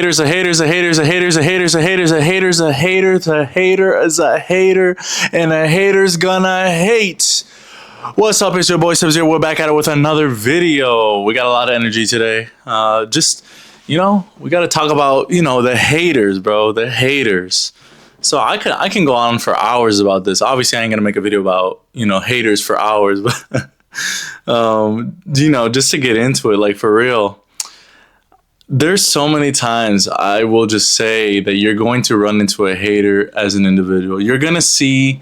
haters, a hater's a hater's a hater's a hater's a hater's a hater's a hater's a hater is a hater, and a hater's gonna hate. What's up? It's your boy Subs here. We're back at it with another video. We got a lot of energy today. We got to talk about, the haters, bro. The haters. So I can go on for hours about this. Obviously, I ain't gonna make a video about, haters for hours, but just to get into it, like for real. There's so many times I will just say that you're going to run into a hater as an individual. You're going to see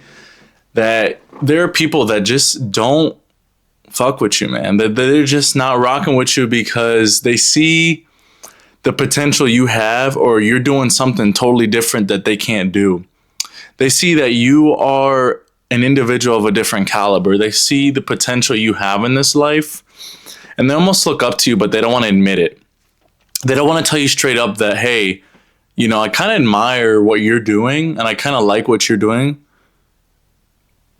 that there are people that just don't fuck with you, man. That they're just not rocking with you because they see the potential you have, or you're doing something totally different that they can't do. They see that you are an individual of a different caliber. They see the potential you have in this life, and they almost look up to you, but they don't want to admit it. They don't want to tell you straight up that, hey, I kind of admire what you're doing and I kind of like what you're doing.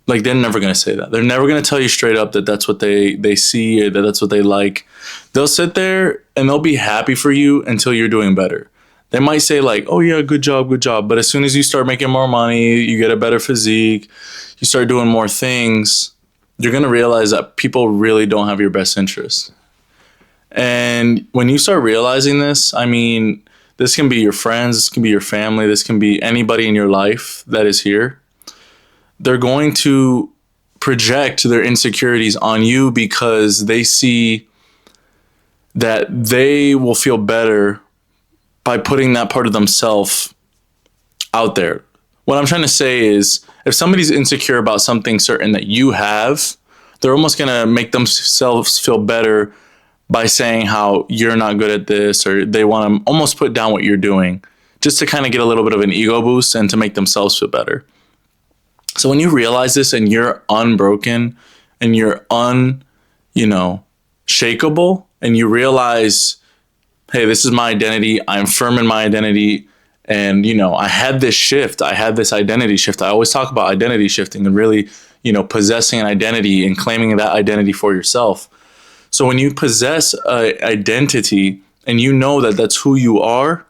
Like, they're never going to say that. They're never going to tell you straight up that that's what they see, or that that's what they like. They'll sit there and they'll be happy for you until you're doing better. They might say like, oh yeah, good job, good job. But as soon as you start making more money, you get a better physique, you start doing more things, you're going to realize that people really don't have your best interest. And when you start realizing this, this can be your friends, this can be your family, this can be anybody in your life that is here. They're going to project their insecurities on you because they see that they will feel better by putting that part of themselves out there. What I'm trying to say is, if somebody's insecure about something certain that you have, they're almost going to make themselves feel better by saying how you're not good at this, or they want to almost put down what you're doing just to kind of get a little bit of an ego boost and to make themselves feel better. So when you realize this and you're unbroken and you're shakable, and you realize, hey, this is my identity, I'm firm in my identity, and I had this shift, I had this identity shift. I always talk about identity shifting and really, possessing an identity and claiming that identity for yourself. So when you possess an identity and you know that that's who you are,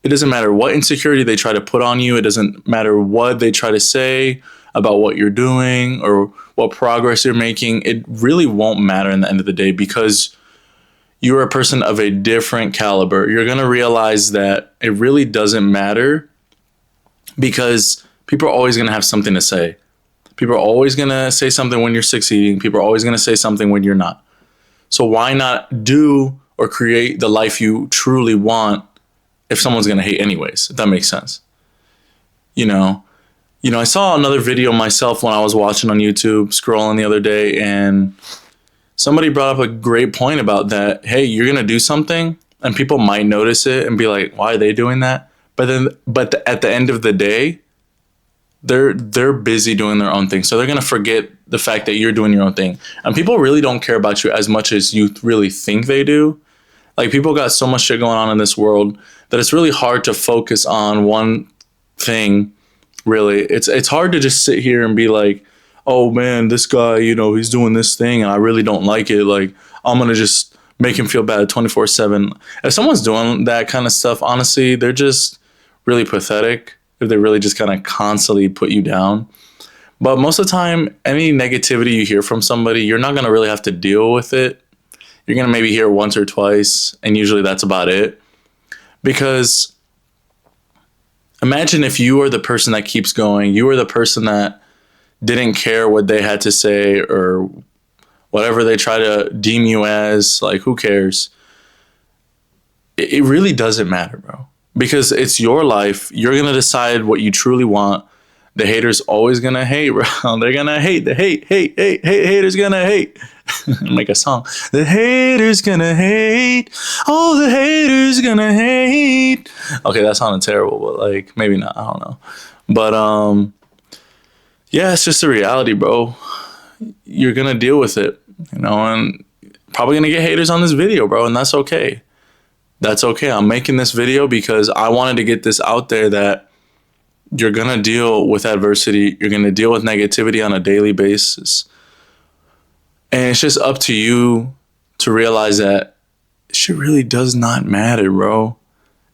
it doesn't matter what insecurity they try to put on you. It doesn't matter what they try to say about what you're doing or what progress you're making. It really won't matter in the end of the day, because you're a person of a different caliber. You're going to realize that it really doesn't matter, because people are always going to have something to say. People are always going to say something when you're succeeding. People are always going to say something when you're not. So why not do or create the life you truly want if someone's going to hate anyways, if that makes sense? I saw another video myself when I was watching on YouTube, scrolling the other day, and somebody brought up a great point about that. Hey, you're going to do something and people might notice it and be like, why are they doing that? But at the end of the day, they're busy doing their own thing. So they're going to forget the fact that you're doing your own thing. And people really don't care about you as much as you really think they do. Like, people got so much shit going on in this world that it's really hard to focus on one thing. Really, it's hard to just sit here and be like, oh man, this guy, he's doing this thing and I really don't like it. Like, I'm going to just make him feel bad 24/7. If someone's doing that kind of stuff, honestly, they're just really pathetic. If they really just kind of constantly put you down. But most of the time, any negativity you hear from somebody, you're not going to really have to deal with it. You're going to maybe hear it once or twice, and usually that's about it. Because imagine if you are the person that keeps going, you are the person that didn't care what they had to say or whatever they try to deem you as. Like, who cares? It really doesn't matter, bro. Because it's your life. You're going to decide what you truly want. The hater's always going to hate, bro. They're going to hate. The haters going to hate. Make a song. The haters going to hate. Oh, the haters going to hate. Okay, that sounded terrible, but maybe not. I don't know. But yeah, it's just a reality, bro. You're going to deal with it, and probably going to get haters on this video, bro, and that's okay. That's okay. I'm making this video because I wanted to get this out there that you're going to deal with adversity. You're going to deal with negativity on a daily basis. And it's just up to you to realize that shit really does not matter, bro.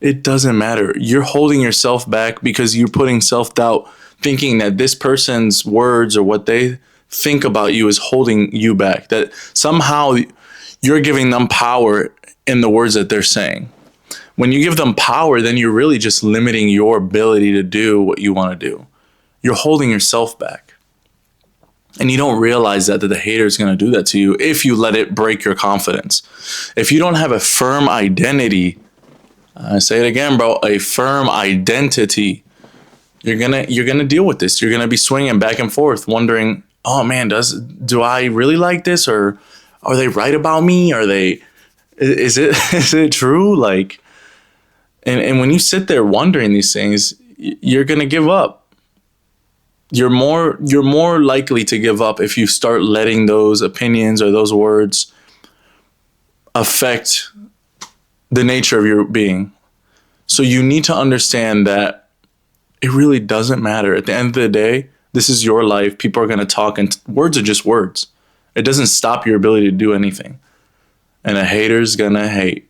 It doesn't matter. You're holding yourself back because you're putting self-doubt, thinking that this person's words or what they think about you is holding you back, that somehow you're giving them power in the words that they're saying. When you give them power, then you're really just limiting your ability to do what you want to do. You're holding yourself back. And you don't realize that the hater is going to do that to you if you let it break your confidence. If you don't have a firm identity, I say it again, bro, a firm identity, you're gonna deal with this. You're gonna be swinging back and forth, wondering, oh man, do I really like this, or are they right about me? Is it true? Like, and when you sit there wondering these things, you're gonna give up. You're more likely to give up if you start letting those opinions or those words affect the nature of your being. So you need to understand that it really doesn't matter. At the end of the day, this is your life. People are going to talk, and words are just words. It doesn't stop your ability to do anything. And a hater's going to hate.